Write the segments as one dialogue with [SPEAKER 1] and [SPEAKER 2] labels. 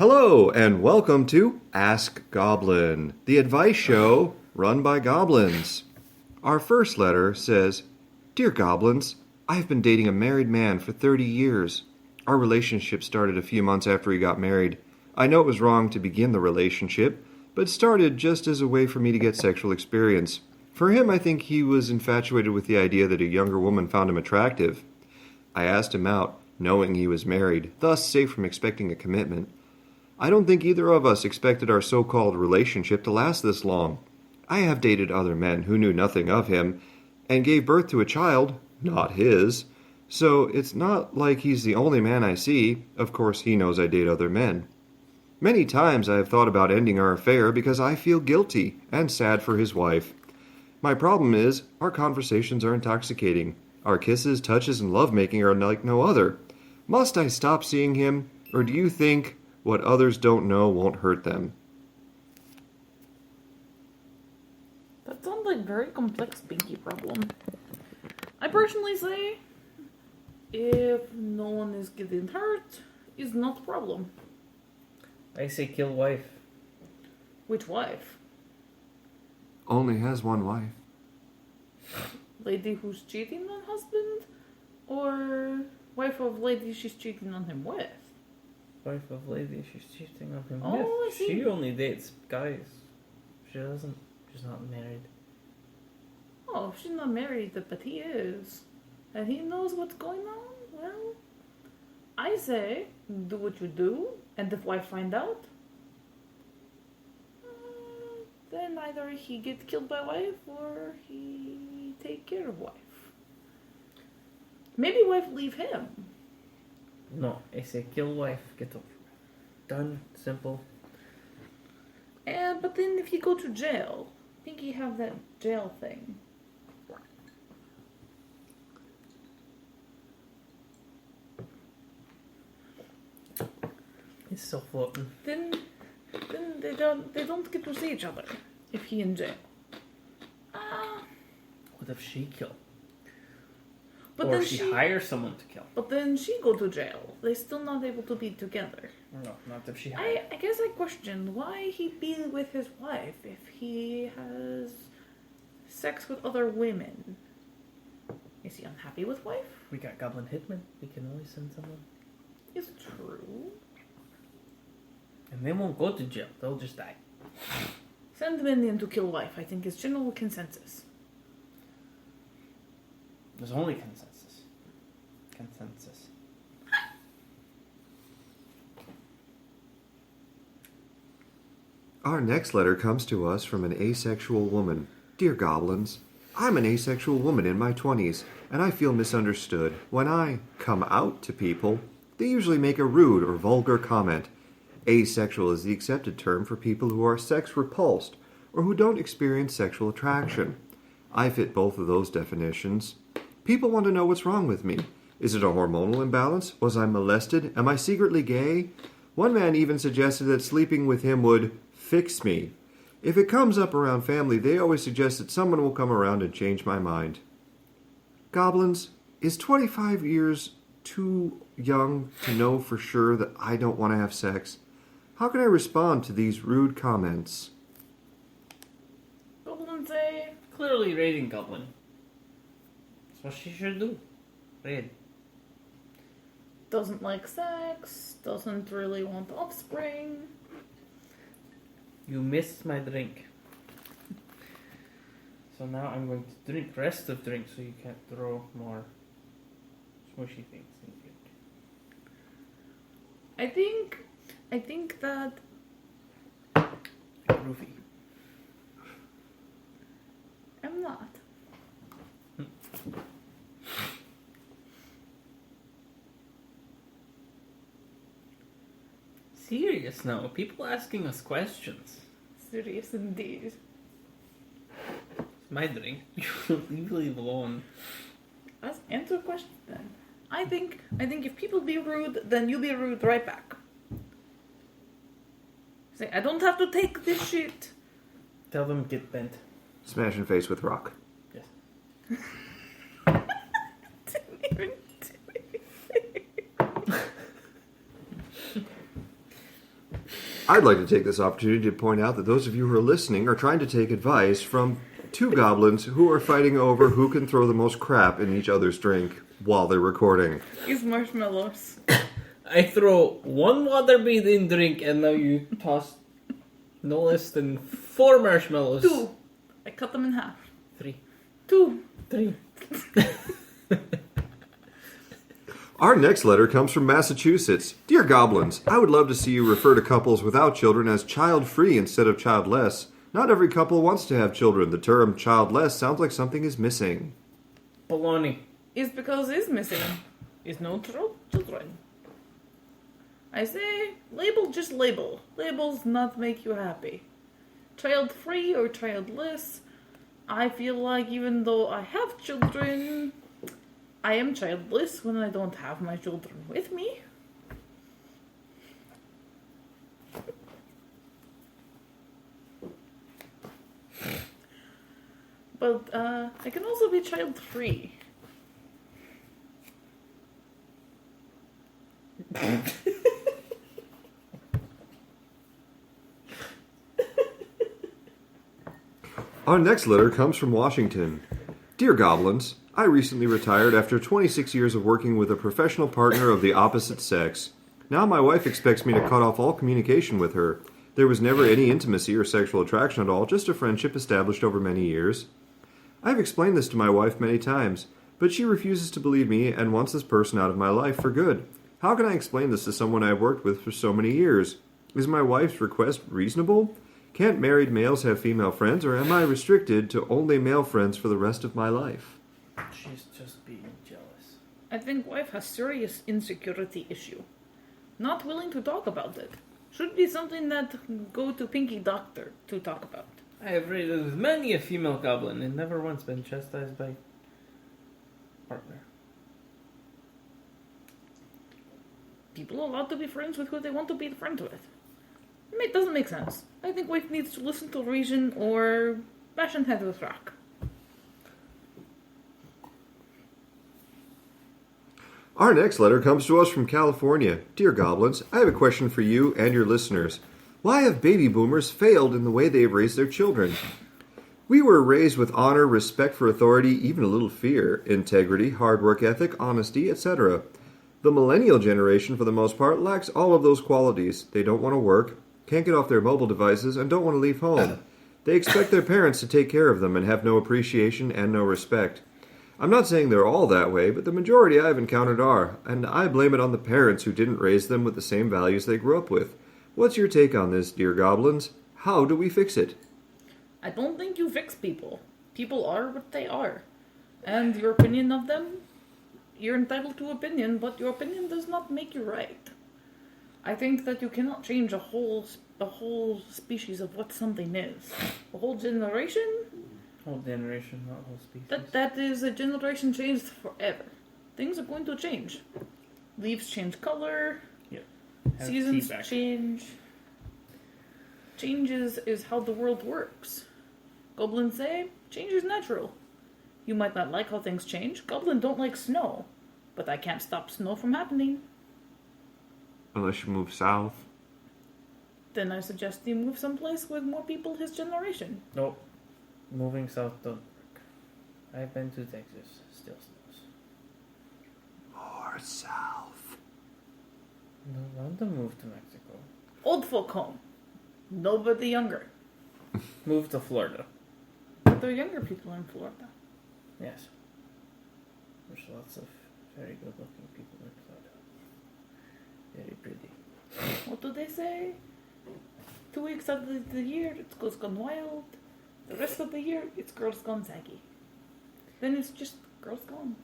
[SPEAKER 1] Hello, and welcome to Ask Goblin, the advice show run by goblins. Our first letter says, Dear Goblins, I've been dating a married man for 30 years. Our relationship started a few months after he got married. I know it was wrong to begin the relationship, but it started just as a way for me to get sexual experience. For him, I think he was infatuated with the idea that a younger woman found him attractive. I asked him out, knowing he was married, thus safe from expecting a commitment. I don't think either of us expected our so-called relationship to last this long. I have dated other men who knew nothing of him and gave birth to a child, not his. So it's not like he's the only man I see. Of course, he knows I date other men. Many times I have thought about ending our affair because I feel guilty and sad for his wife. My problem is, our conversations are intoxicating. Our kisses, touches, and lovemaking are like no other. Must I stop seeing him, or do you think what others don't know won't hurt them?
[SPEAKER 2] That sounds like a very complex pinky problem. I personally say, if no one is getting hurt, it's not a problem.
[SPEAKER 3] I say kill wife.
[SPEAKER 2] Which wife?
[SPEAKER 1] Only has one wife.
[SPEAKER 2] Lady who's cheating on husband? Or wife of lady she's cheating on him with?
[SPEAKER 3] Wife of lady she's cheating on him
[SPEAKER 2] Oh,
[SPEAKER 3] with.
[SPEAKER 2] I see.
[SPEAKER 3] She only dates guys. She doesn't. She's not married.
[SPEAKER 2] Oh, she's not married, but he is. And he knows what's going on? Well, I say, do what you do, and if wife find out, then either he get killed by wife, or he take care of wife. Maybe wife leave him.
[SPEAKER 3] No, I say kill wife. Get over it. Done. Simple.
[SPEAKER 2] But then if he go to jail, I think he have that jail thing.
[SPEAKER 3] He's still floating.
[SPEAKER 2] Then they don't get to see each other if he in jail.
[SPEAKER 3] What if she kill?
[SPEAKER 2] But
[SPEAKER 3] or
[SPEAKER 2] then
[SPEAKER 3] she hires someone to kill.
[SPEAKER 2] But then she go to jail. They still not able to be together.
[SPEAKER 3] No, not if she hires.
[SPEAKER 2] I guess I question why he be with his wife if he has sex with other women. Is he unhappy with wife?
[SPEAKER 3] We got Goblin Hitman. We can always send someone.
[SPEAKER 2] Is it true?
[SPEAKER 3] And they won't go to jail. They'll just die.
[SPEAKER 2] Send minion to kill wife, I think is general consensus.
[SPEAKER 3] There's only consensus. Consensus.
[SPEAKER 1] Our next letter comes to us from an asexual woman. Dear Goblins, I'm an asexual woman in my 20s, and I feel misunderstood. When I come out to people, they usually make a rude or vulgar comment. Asexual is the accepted term for people who are sex repulsed or who don't experience sexual attraction. I fit both of those definitions. People want to know what's wrong with me. Is it a hormonal imbalance? Was I molested? Am I secretly gay? One man even suggested that sleeping with him would fix me. If it comes up around family, they always suggest that someone will come around and change my mind. Goblins, is 25 years too young to know for sure that I don't want to have sex? How can I respond to these rude comments?
[SPEAKER 2] Goblin say,
[SPEAKER 3] Clearly raiding Goblin. That's what she should do. Raid.
[SPEAKER 2] doesn't like sex, doesn't really want offspring.
[SPEAKER 3] You missed my drink. So now I'm going to drink rest of drink so you can't throw more smushy things in you.
[SPEAKER 2] I think that
[SPEAKER 3] Groovy.
[SPEAKER 2] I'm not.
[SPEAKER 3] Serious now. People asking us questions.
[SPEAKER 2] Serious indeed.
[SPEAKER 3] It's my drink. You leave alone.
[SPEAKER 2] Let's answer the question then. I think if people be rude, then you be rude right back. Say, I don't have to take this shit.
[SPEAKER 3] Tell them get bent.
[SPEAKER 1] Smash in face with rock.
[SPEAKER 3] Yes.
[SPEAKER 2] Didn't even do anything.
[SPEAKER 1] I'd like to take this opportunity to point out that those of you who are listening are trying to take advice from two goblins who are fighting over who can throw the most crap in each other's drink while they're recording.
[SPEAKER 2] These marshmallows.
[SPEAKER 3] I throw one water bathing drink and now you toss no less than 4 marshmallows.
[SPEAKER 2] 2. I cut them in half.
[SPEAKER 3] 3.
[SPEAKER 2] 2.
[SPEAKER 3] 3.
[SPEAKER 1] Our next letter comes from Massachusetts. Dear Goblins, I would love to see you refer to couples without children as child-free instead of childless. Not every couple wants to have children. The term childless sounds like something is missing.
[SPEAKER 3] Baloney.
[SPEAKER 2] Is because is missing. Is no children. I say, label just label. Labels not make you happy. Child-free or childless, I feel like even though I have children, I am childless when I don't have my children with me. But I can also be child-free.
[SPEAKER 1] Our next letter comes from Washington. Dear Goblins, I recently retired after 26 years of working with a professional partner of the opposite sex. Now my wife expects me to cut off all communication with her. There was never any intimacy or sexual attraction at all, just a friendship established over many years. I've explained this to my wife many times, but she refuses to believe me and wants this person out of my life for good. How can I explain this to someone I've worked with for so many years? Is my wife's request reasonable? Can't married males have female friends, or am I restricted to only male friends for the rest of my life?
[SPEAKER 3] She's just being jealous.
[SPEAKER 2] I think wife has serious insecurity issue. Not willing to talk about it. Should be something that go to Pinky Doctor to talk about.
[SPEAKER 3] I have raided with many a female goblin and never once been chastised by partner.
[SPEAKER 2] People are allowed to be friends with who they want to be friends with. It doesn't make sense. I think wife needs to listen to reason or bash in head with rock.
[SPEAKER 1] Our next letter comes to us from California. Dear Goblins, I have a question for you and your listeners. Why have baby boomers failed in the way they have raised their children? We were raised with honor, respect for authority, even a little fear, integrity, hard work ethic, honesty, etc. The millennial generation, for the most part, lacks all of those qualities. They don't want to work, can't get off their mobile devices, and don't want to leave home. They expect their parents to take care of them and have no appreciation and no respect. I'm not saying they're all that way, but the majority I've encountered are, and I blame it on the parents who didn't raise them with the same values they grew up with. What's your take on this, dear Goblins? How do we fix it?
[SPEAKER 2] I don't think you fix people. People are what they are. And your opinion of them, you're entitled to opinion, but your opinion does not make you right. I think that you cannot change a whole species of what something is. A whole generation?
[SPEAKER 3] Whole generation, not whole species.
[SPEAKER 2] That is a generation changed forever. Things are going to change. Leaves change color.
[SPEAKER 3] Yep.
[SPEAKER 2] Seasons change. Changes is how the world works. Goblins say, change is natural. You might not like how things change. Goblins don't like snow. But I can't stop snow from happening.
[SPEAKER 1] Unless you move south.
[SPEAKER 2] Then I suggest you move someplace with more people his generation.
[SPEAKER 3] Nope. Moving south don't work. I've been to Texas. Still snows.
[SPEAKER 1] More south.
[SPEAKER 3] No, I want to move to Mexico.
[SPEAKER 2] Old folk home. Nobody younger.
[SPEAKER 3] Move to Florida.
[SPEAKER 2] But there are younger people in Florida.
[SPEAKER 3] Yes. There's lots of very good looking people in Florida. Very pretty.
[SPEAKER 2] What do they say? 2 weeks out of the year, it's girls gone wild. The rest of the year, it's girls gone saggy. Then it's just girls gone.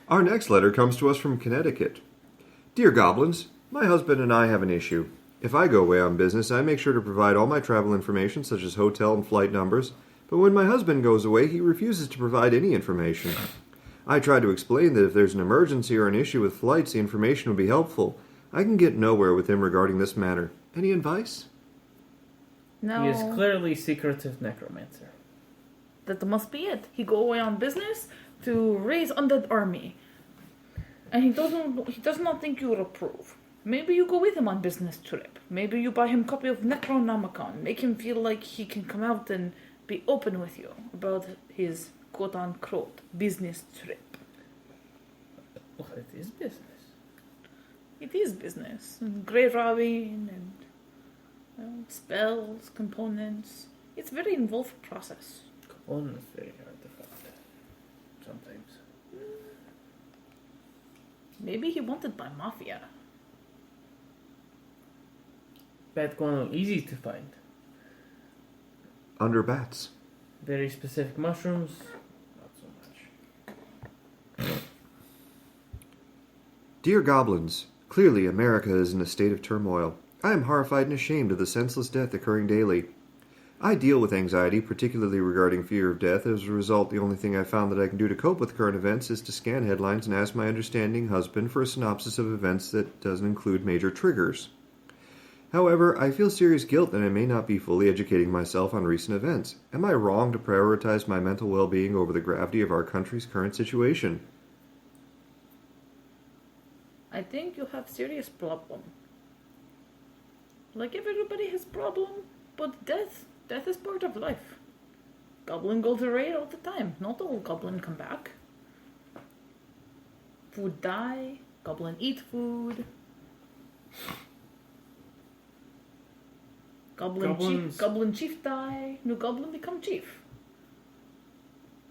[SPEAKER 1] Our next letter comes to us from Connecticut. Dear Goblins, my husband and I have an issue. If I go away on business, I make sure to provide all my travel information, such as hotel and flight numbers. But when my husband goes away, he refuses to provide any information. I try to explain that if there's an emergency or an issue with flights, the information will be helpful. I can get nowhere with him regarding this matter. Any advice?
[SPEAKER 2] No.
[SPEAKER 3] He is clearly secretive necromancer.
[SPEAKER 2] That must be it. He go away on business to raise undead army. And he does not think you would approve. Maybe you go with him on business trip. Maybe you buy him a copy of Necronomicon. Make him feel like he can come out and be open with you about his quote-unquote business trip.
[SPEAKER 3] Well, it is business.
[SPEAKER 2] It is business. And grave robbing and spells, components. It's a very involved process.
[SPEAKER 3] Component is very hard to find. Sometimes.
[SPEAKER 2] Maybe he wanted by mafia.
[SPEAKER 3] Bad guano, easy to find.
[SPEAKER 1] Under bats.
[SPEAKER 3] Very specific mushrooms, not so much.
[SPEAKER 1] Dear Goblins, clearly America is in a state of turmoil. I am horrified and ashamed of the senseless death occurring daily. I deal with anxiety, particularly regarding fear of death. As a result, the only thing I found that I can do to cope with current events is to scan headlines and ask my understanding husband for a synopsis of events that doesn't include major triggers. However, I feel serious guilt that I may not be fully educating myself on recent events. Am I wrong to prioritize my mental well-being over the gravity of our country's current situation?
[SPEAKER 2] I think you have serious problem. Like everybody has problem, but death is part of life. Goblin go to raid all the time. Not all goblin come back. Food die. Goblin eat food. Goblin chief die. New goblin become chief.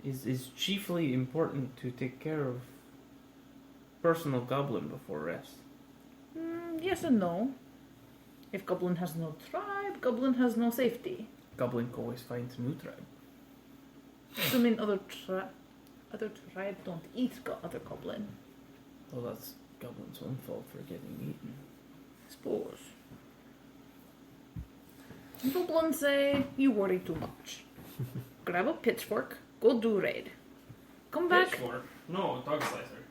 [SPEAKER 3] Is chiefly important to take care of personal goblin before rest.
[SPEAKER 2] Yes and no. If goblin has no tribe, goblin has no safety.
[SPEAKER 3] Goblin always finds a new tribe.
[SPEAKER 2] Assuming other tribe don't eat other goblin.
[SPEAKER 3] Well, that's goblin's own fault for getting eaten.
[SPEAKER 2] Suppose. Goblins say, you worry too much. Grab a pitchfork, go do raid. Come back.
[SPEAKER 3] Pitchfork? No, dog slicer.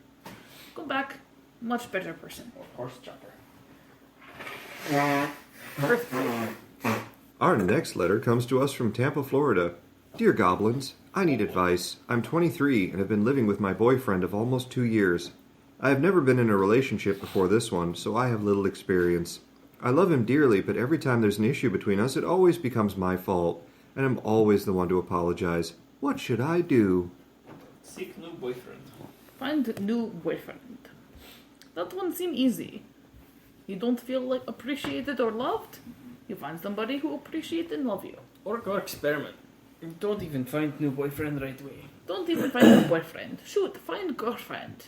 [SPEAKER 2] Come back, much better person.
[SPEAKER 3] Or horse chopper.
[SPEAKER 1] Our next letter comes to us from Tampa, Florida. Dear Goblins, I need advice. I'm 23 and have been living with my boyfriend of almost 2 years. I have never been in a relationship before this one, so I have little experience. I love him dearly, but every time there's an issue between us, it always becomes my fault, and I'm always the one to apologize. What should I do?
[SPEAKER 3] Seek new boyfriend.
[SPEAKER 2] Find a new boyfriend. That one seem easy. You don't feel like appreciated or loved? You find somebody who appreciate and love you.
[SPEAKER 3] Or go experiment. Don't even find new boyfriend right away.
[SPEAKER 2] Don't even find a boyfriend. Shoot, find girlfriend.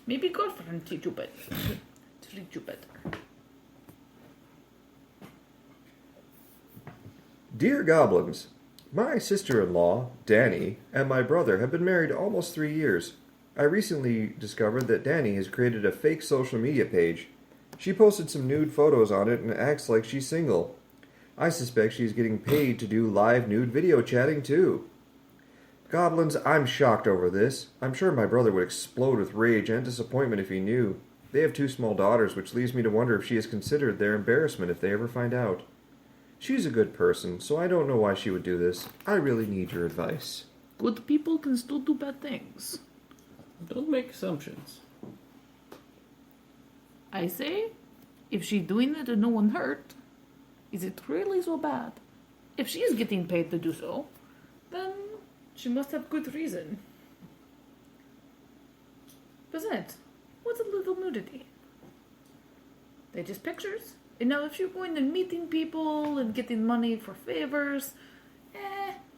[SPEAKER 2] Maybe girlfriend treat you better.
[SPEAKER 1] Dear Goblins, my sister-in-law, Danny, and my brother have been married almost 3 years. I recently discovered that Danny has created a fake social media page. She posted some nude photos on it and acts like she's single. I suspect she's getting paid to do live nude video chatting too. Goblins, I'm shocked over this. I'm sure my brother would explode with rage and disappointment if he knew. They have 2 small daughters, which leaves me to wonder if she has considered their embarrassment if they ever find out. She's a good person, so I don't know why she would do this. I really need your advice.
[SPEAKER 2] Good people can still do bad things.
[SPEAKER 3] Don't make assumptions.
[SPEAKER 2] I say, if she's doing it and no one hurt, is it really so bad? If she's getting paid to do so, then she must have good reason. Besides, what's a little nudity? They're just pictures. And now if you're going and meeting people and getting money for favors,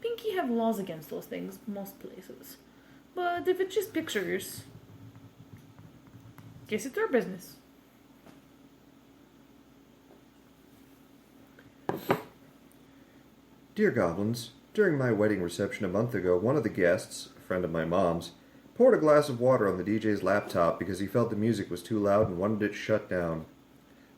[SPEAKER 2] Pinky have laws against those things most places. But if it's just pictures, guess it's our business.
[SPEAKER 1] Dear Goblins, during my wedding reception a month ago, one of the guests, a friend of my mom's, poured a glass of water on the DJ's laptop because he felt the music was too loud and wanted it shut down.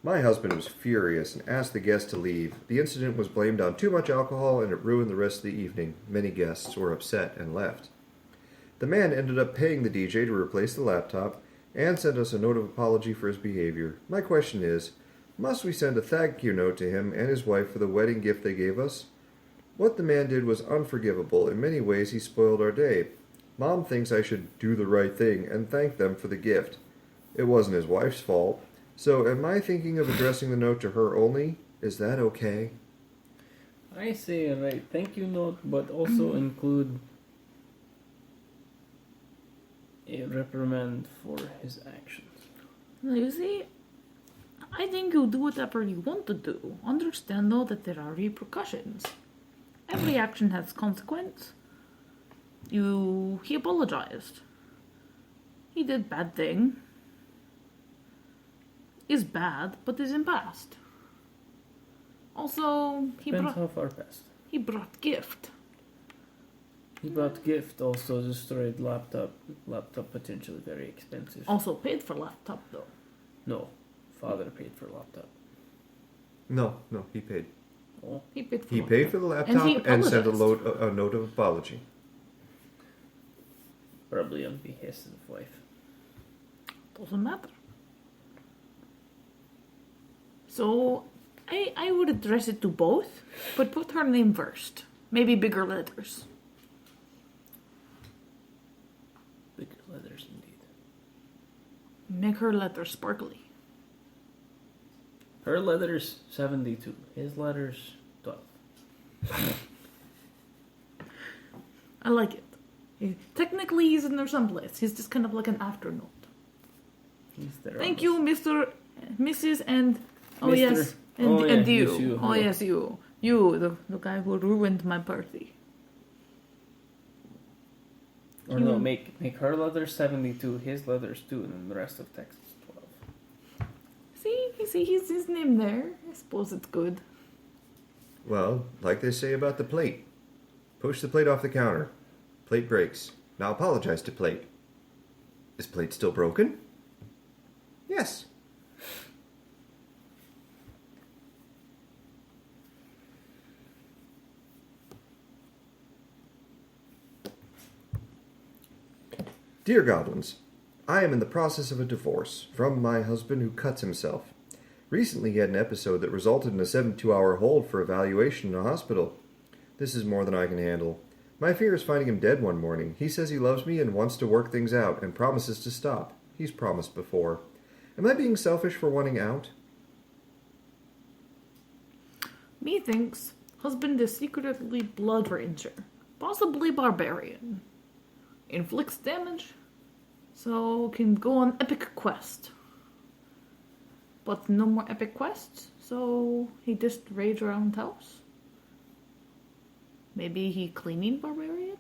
[SPEAKER 1] My husband was furious and asked the guest to leave. The incident was blamed on too much alcohol and it ruined the rest of the evening. Many guests were upset and left. The man ended up paying the DJ to replace the laptop and sent us a note of apology for his behavior. My question is, must we send a thank you note to him and his wife for the wedding gift they gave us? What the man did was unforgivable. In many ways, he spoiled our day. Mom thinks I should do the right thing and thank them for the gift. It wasn't his wife's fault. So, am I thinking of addressing the note to her only? Is that okay?
[SPEAKER 3] I say write thank you note, but also include a reprimand for his actions.
[SPEAKER 2] You see, I think you do whatever you want to do. Understand, though, that there are repercussions. Every action has consequence. He apologized. He did bad thing. Is bad, but is in past. Also,
[SPEAKER 3] Depends how far past.
[SPEAKER 2] he brought gift.
[SPEAKER 3] He bought gift, also destroyed laptop. Laptop potentially very expensive.
[SPEAKER 2] Also paid for laptop, though.
[SPEAKER 3] No, father paid for laptop.
[SPEAKER 1] No, he paid.
[SPEAKER 3] Oh,
[SPEAKER 2] He paid for
[SPEAKER 1] He
[SPEAKER 2] laptop.
[SPEAKER 1] paid for the laptop
[SPEAKER 2] he
[SPEAKER 1] and sent
[SPEAKER 2] apologized.
[SPEAKER 1] a note of apology.
[SPEAKER 3] probably on behest of wife.
[SPEAKER 2] Doesn't matter. So, I would address it to both, but put her name first. Maybe bigger letters.
[SPEAKER 3] Bigger letters indeed.
[SPEAKER 2] Make her letters sparkly.
[SPEAKER 3] Her letters 72. His letters 12.
[SPEAKER 2] I like it. Technically, he's in there someplace. He's just kind of like an afternote.
[SPEAKER 3] He's there.
[SPEAKER 2] Thank you, Mr., Mrs., and... Oh,
[SPEAKER 3] Mr.
[SPEAKER 2] yes. And,
[SPEAKER 3] Oh, yeah,
[SPEAKER 2] and you.
[SPEAKER 3] yes, you.
[SPEAKER 2] Oh, yes, you. You, the guy who ruined my party.
[SPEAKER 3] Or no, make her letters 72, his letters 2, and then the rest of text is 12.
[SPEAKER 2] See, he's his name there. I suppose it's good.
[SPEAKER 1] Well, like they say about the plate. Push the plate off the counter. Plate breaks. Now apologize to plate. Is plate still broken? Yes. Dear Goblins, I am in the process of a divorce from my husband who cuts himself. Recently he had an episode that resulted in a 72-hour hold for evaluation in a hospital. This is more than I can handle. My fear is finding him dead one morning. He says he loves me and wants to work things out and promises to stop. He's promised before. Am I being selfish for wanting out?
[SPEAKER 2] Methinks husband is secretly blood ranger, possibly barbarian. Inflicts damage, so can go on epic quest. But no more epic quests, so he just rage around house. Maybe he cleaning barbarian?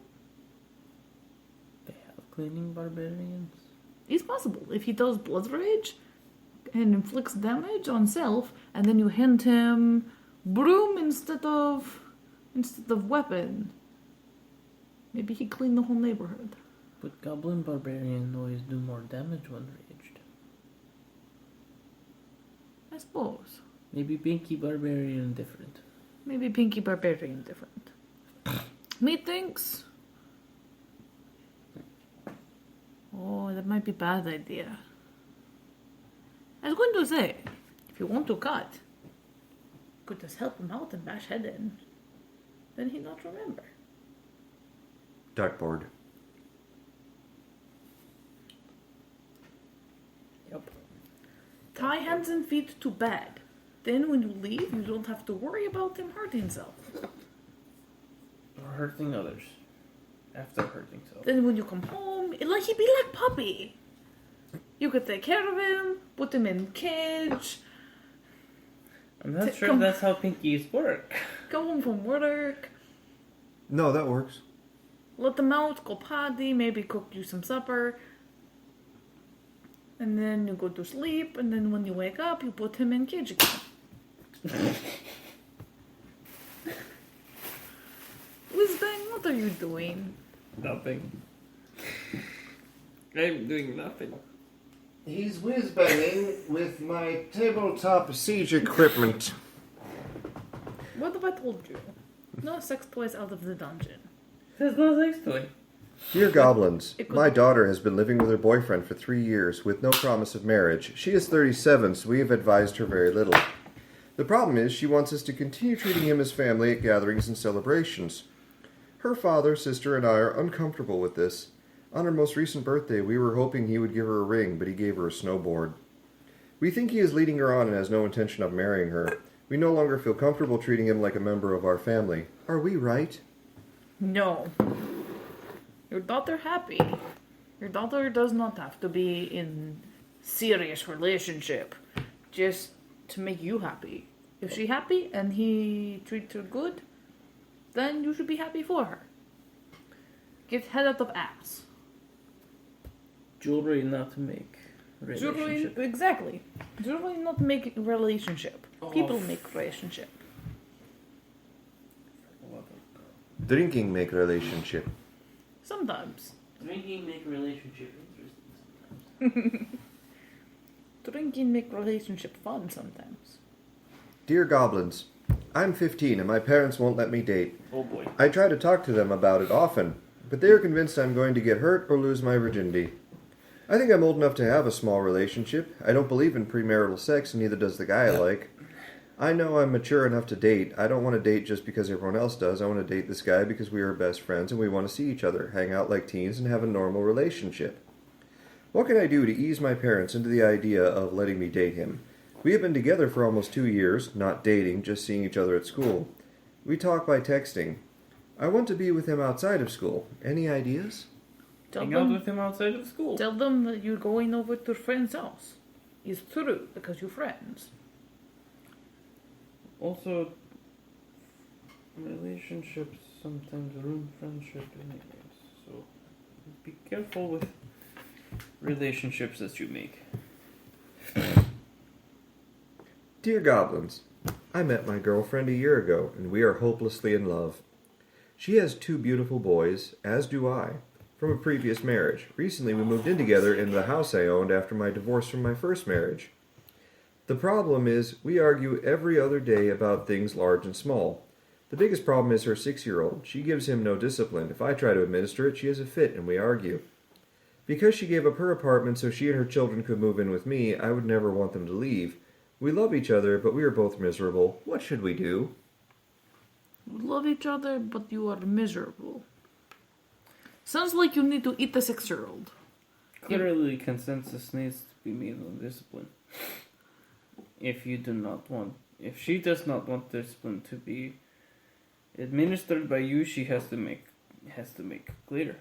[SPEAKER 3] They have cleaning barbarians.
[SPEAKER 2] It's possible. If he does blood rage and inflicts damage on self, and then you hand him broom instead of weapon, maybe he clean the whole neighborhood.
[SPEAKER 3] But goblin barbarian always do more damage when raged.
[SPEAKER 2] I suppose.
[SPEAKER 3] Maybe pinky barbarian different.
[SPEAKER 2] Maybe Pinky Barbarian different. Methinks. Oh, that might be a bad idea. I was going to say, if you want to cut, could just help him out and bash head in. Then he'd not remember.
[SPEAKER 1] Dartboard.
[SPEAKER 3] Yep.
[SPEAKER 2] Tie hands and feet to bag. Then when you leave, you don't have to worry about him hurting himself.
[SPEAKER 3] Or hurting others. After hurting self.
[SPEAKER 2] Then when you come home, he'd be like Puppy. You could take care of him, put him in cage,
[SPEAKER 3] I'm not sure if that's how pinkies work.
[SPEAKER 2] go home from work,
[SPEAKER 1] No, that works.
[SPEAKER 2] let them out, go potty, maybe cook you some supper. And then you go to sleep, and then when you wake up, you put him in cage again. Whizbang, what are you doing?
[SPEAKER 3] Nothing. I'm doing nothing.
[SPEAKER 1] He's whiz-banging with my tabletop siege equipment.
[SPEAKER 2] What have I told you? No sex toys out of the dungeon.
[SPEAKER 3] There's no sex toy.
[SPEAKER 1] Dear Goblins,
[SPEAKER 2] It could-
[SPEAKER 1] my daughter has been living with her boyfriend for 3 years with no promise of marriage. She is 37, so we have advised her very little. The problem is she wants us to continue treating him as family at gatherings and celebrations. Her father, sister, and I are uncomfortable with this. On her most recent birthday, we were hoping he would give her a ring, but he gave her a snowboard. We think he is leading her on and has no intention of marrying her. We no longer feel comfortable treating him like a member of our family. Are we right?
[SPEAKER 2] No. Your daughter happy. Your daughter does not have to be in serious relationship just to make you happy. If she happy and he treats her good, then you should be happy for her. Get head out of ass.
[SPEAKER 3] Jewelry not to make relationship.
[SPEAKER 2] Jewelry, exactly. Jewelry not make relationship. People make relationship.
[SPEAKER 1] Drinking make relationship.
[SPEAKER 2] Sometimes.
[SPEAKER 3] Drinking make relationship interesting sometimes.
[SPEAKER 2] Drinking make relationship fun sometimes.
[SPEAKER 1] Dear Goblins, I'm 15 and my parents won't let me date.
[SPEAKER 3] Oh boy.
[SPEAKER 1] I try to talk to them about it often, but they are convinced I'm going to get hurt or lose my virginity. I think I'm old enough to have a small relationship. I don't believe in premarital sex, and neither does the guy I like. I know I'm mature enough to date. I don't want to date just because everyone else does. I want to date this guy because we are best friends and we want to see each other, hang out like teens, and have a normal relationship. What can I do to ease my parents into the idea of letting me date him? We have been together for almost 2 years, not dating, just seeing each other at school. We talk by texting. I want to be with him outside of school. Any ideas?
[SPEAKER 3] Hang out with him outside of school.
[SPEAKER 2] Tell them that you're going over to a friend's house. It's true, because you're friends.
[SPEAKER 3] Also, relationships sometimes ruin friendship anyways, so be careful with relationships that you make.
[SPEAKER 1] Dear Goblins, I met my girlfriend a year ago, and we are hopelessly in love. She has 2 beautiful boys, as do I, from a previous marriage. Recently, we moved in together in the house I owned after my divorce from my first marriage. The problem is, we argue every other day about things large and small. The biggest problem is her 6-year-old. She gives him no discipline. If I try to administer it, she has a fit, and we argue. Because she gave up her apartment so she and her children could move in with me, I would never want them to leave. We love each other, but we are both miserable. What should we do?
[SPEAKER 2] You love each other, but you are miserable. Sounds like you need to eat the 6-year-old.
[SPEAKER 3] Clearly, consensus needs to be made on discipline. If she does not want discipline to be administered by you, she has to make clear.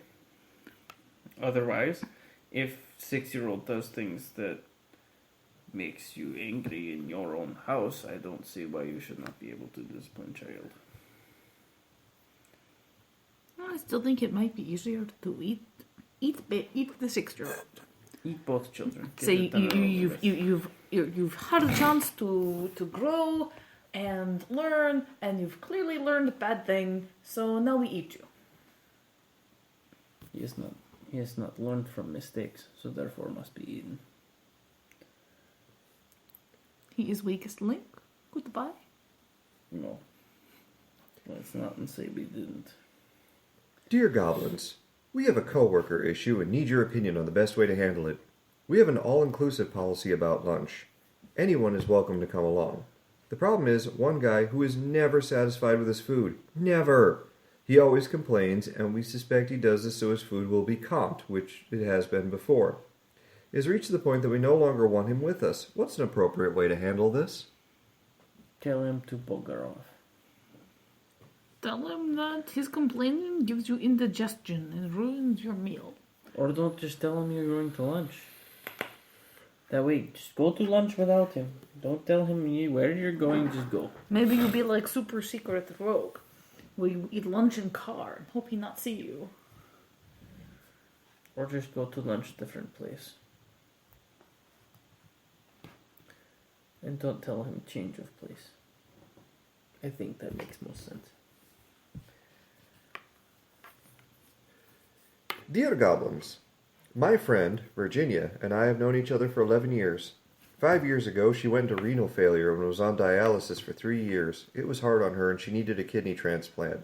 [SPEAKER 3] Otherwise, if 6-year-old does things that makes you angry in your own house, I don't see why you should not be able to discipline child.
[SPEAKER 2] I still think it might be easier to eat the 6-year-old.
[SPEAKER 3] Eat both children.
[SPEAKER 2] Say you've had a chance to grow and learn, and you've clearly learned a bad thing. So now we eat you.
[SPEAKER 3] He has not learned from mistakes, so therefore must be eaten.
[SPEAKER 2] He is weakest link. Goodbye.
[SPEAKER 3] No. Let's not and say we didn't.
[SPEAKER 1] Dear Goblins, we have a coworker issue and need your opinion on the best way to handle it. We have an all-inclusive policy about lunch. Anyone is welcome to come along. The problem is one guy who is never satisfied with his food. Never! He always complains, and we suspect he does this so his food will be comped, which it has been before. It has reached the point that we no longer want him with us. What's an appropriate way to handle this?
[SPEAKER 3] Tell him to bugger off.
[SPEAKER 2] Tell him that his complaining gives you indigestion and ruins your meal.
[SPEAKER 3] Or don't just tell him you're going to lunch. That way, just go to lunch without him. Don't tell him where you're going, just go.
[SPEAKER 2] Maybe you'll be like super secret rogue, where you eat lunch in car and hope he not see you.
[SPEAKER 3] Or just go to lunch different place. And don't tell him change of place. I think that makes most sense.
[SPEAKER 1] Dear Goblins, my friend, Virginia, and I have known each other for 11 years. 5 years ago, she went into renal failure and was on dialysis for 3 years. It was hard on her and she needed a kidney transplant.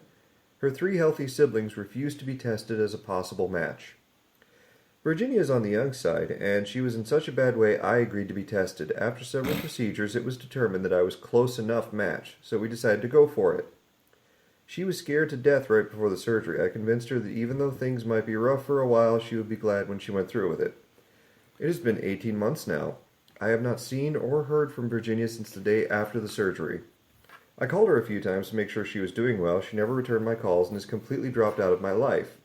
[SPEAKER 1] Her 3 healthy siblings refused to be tested as a possible match. Virginia is on the young side, and she was in such a bad way I agreed to be tested. After several procedures, it was determined that I was close enough match, so we decided to go for it. She was scared to death right before the surgery. I convinced her that even though things might be rough for a while, she would be glad when she went through with it. It has been 18 months now. I have not seen or heard from Virginia since the day after the surgery. I called her a few times to make sure she was doing well. She never returned my calls and has completely dropped out of my life.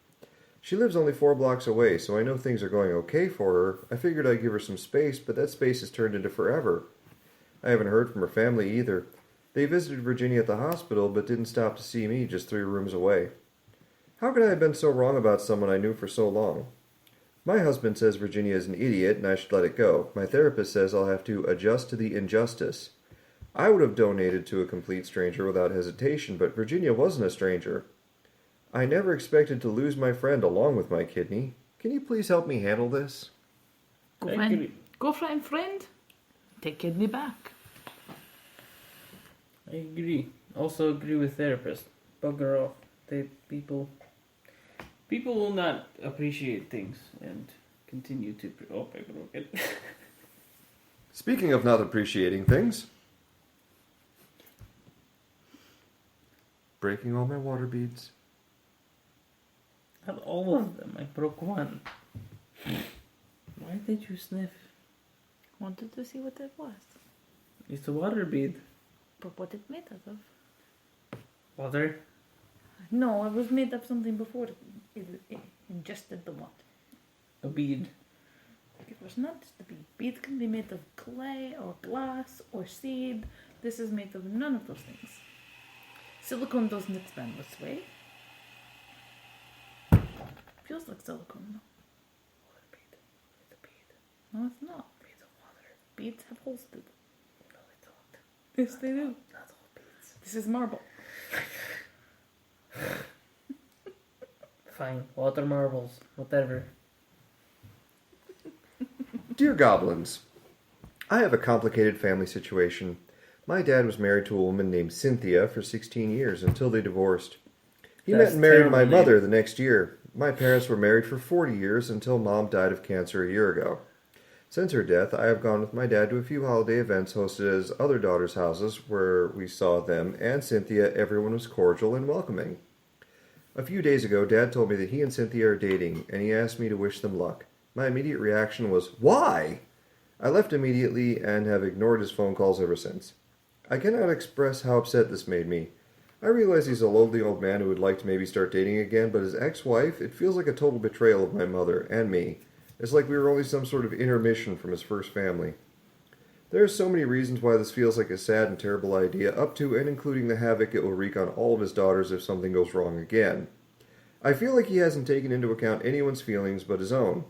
[SPEAKER 1] She lives only 4 blocks away, so I know things are going okay for her. I figured I'd give her some space, but that space has turned into forever. I haven't heard from her family either. They visited Virginia at the hospital, but didn't stop to see me just 3 rooms away. How could I have been so wrong about someone I knew for so long? My husband says Virginia is an idiot and I should let it go. My therapist says I'll have to adjust to the injustice. I would have donated to a complete stranger without hesitation, but Virginia wasn't a stranger. I never expected to lose my friend along with my kidney. Can you please help me handle this?
[SPEAKER 2] Go friend. Take kidney back.
[SPEAKER 3] I agree. Also agree with therapist. Bugger off. People will not appreciate things and continue to... Oh, I broke it.
[SPEAKER 1] Speaking of not appreciating things... Breaking all my water beads.
[SPEAKER 3] Not all of them. I broke one. Why did you sniff?
[SPEAKER 2] Wanted to see what it was.
[SPEAKER 3] It's a water bead.
[SPEAKER 2] But what it made out of?
[SPEAKER 3] Water?
[SPEAKER 2] No, it was made of something before it ingested the water.
[SPEAKER 3] A bead.
[SPEAKER 2] It was not just a bead. Bead can be made of clay or glass or seed. This is made of none of those things. Silicone doesn't expand this way. Feels like silicone, no?
[SPEAKER 3] Water bead. It's a bead.
[SPEAKER 2] No, it's not.
[SPEAKER 3] Beads of water.
[SPEAKER 2] Beads have holes to them.
[SPEAKER 3] No, they don't.
[SPEAKER 2] Yes, they do.
[SPEAKER 3] Not all beads.
[SPEAKER 2] This is marble.
[SPEAKER 3] Fine. Water marbles. Whatever.
[SPEAKER 1] Dear Goblins, I have a complicated family situation. My dad was married to a woman named Cynthia for 16 years until they divorced. He met and married my mother the next year. My parents were married for 40 years until Mom died of cancer a year ago. Since her death, I have gone with my dad to a few holiday events hosted at his other daughter's houses where we saw them and Cynthia. Everyone was cordial and welcoming. A few days ago, Dad told me that he and Cynthia are dating, and he asked me to wish them luck. My immediate reaction was, why? I left immediately and have ignored his phone calls ever since. I cannot express how upset this made me. I realize he's a lonely old man who would like to maybe start dating again, but his ex-wife, it feels like a total betrayal of my mother and me. It's like we were only some sort of intermission from his first family. There are so many reasons why this feels like a sad and terrible idea, up to and including the havoc it will wreak on all of his daughters if something goes wrong again. I feel like he hasn't taken into account anyone's feelings but his own.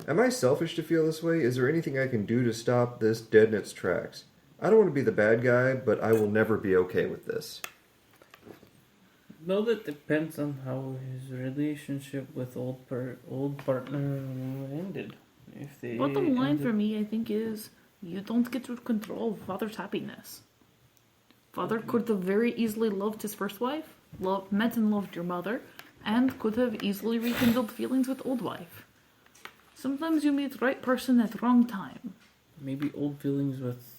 [SPEAKER 1] Am I selfish to feel this way? Is there anything I can do to stop this dead in its tracks? I don't want to be the bad guy, but I will never be okay with this.
[SPEAKER 3] No, that depends on how his relationship with old partner ended. If they
[SPEAKER 2] Bottom line
[SPEAKER 3] ended...
[SPEAKER 2] for me, I think, is you don't get to control father's happiness. Father could have very easily loved his first wife, met and loved your mother, and could have easily rekindled feelings with old wife. Sometimes you meet right person at wrong time.
[SPEAKER 3] Maybe old feelings with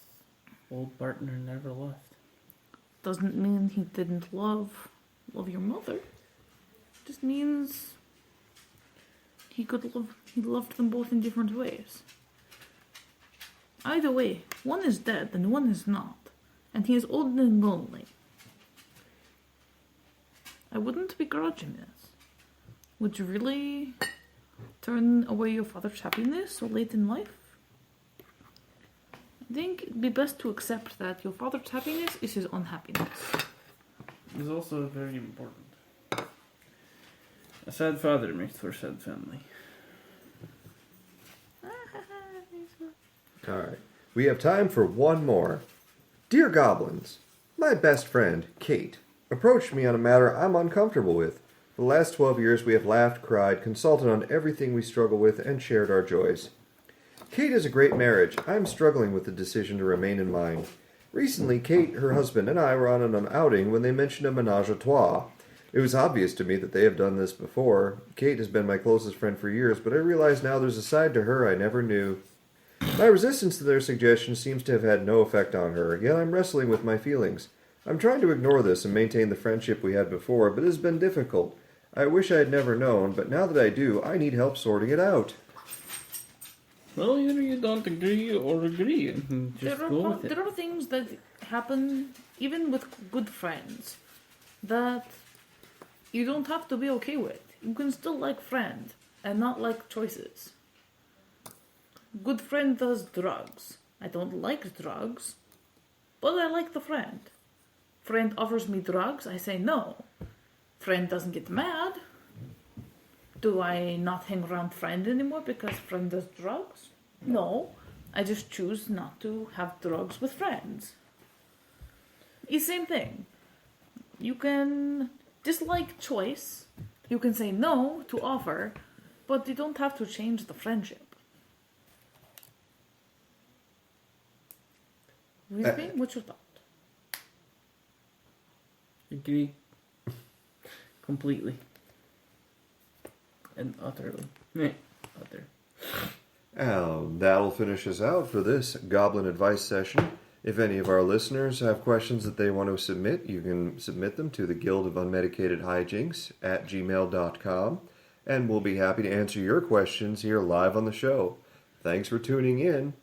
[SPEAKER 3] old partner never left.
[SPEAKER 2] Doesn't mean he didn't love your mother. Just means he loved them both in different ways. Either way, one is dead and one is not, and he is old and lonely. I wouldn't begrudge him this. Would you really turn away your father's happiness so late in life? I think it'd be best to accept that your father's happiness is his unhappiness.
[SPEAKER 3] It's also very important. A sad father makes for a sad family.
[SPEAKER 1] Alright, we have time for one more. Dear Goblins, my best friend, Kate, approached me on a matter I'm uncomfortable with. For the last 12 years we have laughed, cried, consulted on everything we struggle with, and shared our joys. Kate is a great marriage. I'm struggling with the decision to remain in mine. Recently, Kate, her husband, and I were on an outing when they mentioned a menage a trois. It was obvious to me that they have done this before. Kate has been my closest friend for years, but I realize now there's a side to her I never knew. My resistance to their suggestion seems to have had no effect on her, yet I'm wrestling with my feelings. I'm trying to ignore this and maintain the friendship we had before, but it has been difficult. I wish I had never known, but now that I do, I need help sorting it out.
[SPEAKER 3] Well, either you don't agree or agree. And just go with it.
[SPEAKER 2] There are things that happen even with good friends that you don't have to be okay with. You can still like friend and not like choices. Good friend does drugs. I don't like drugs, but I like the friend. Friend offers me drugs, I say no. Friend doesn't get mad. Do I not hang around friend anymore because friend does drugs? No. I just choose not to have drugs with friends. It's the same thing. You can dislike choice. You can say no to offer, but you don't have to change the friendship. Weeping? What's your thought?
[SPEAKER 3] Agree. Completely. And utterly. Utter.
[SPEAKER 1] And that'll finish us out for this Goblin Advice session. If any of our listeners have questions that they want to submit, you can submit them to the Guild of Un-Medicated Hijinks at gmail.com, and we'll be happy to answer your questions here live on the show. Thanks for tuning in.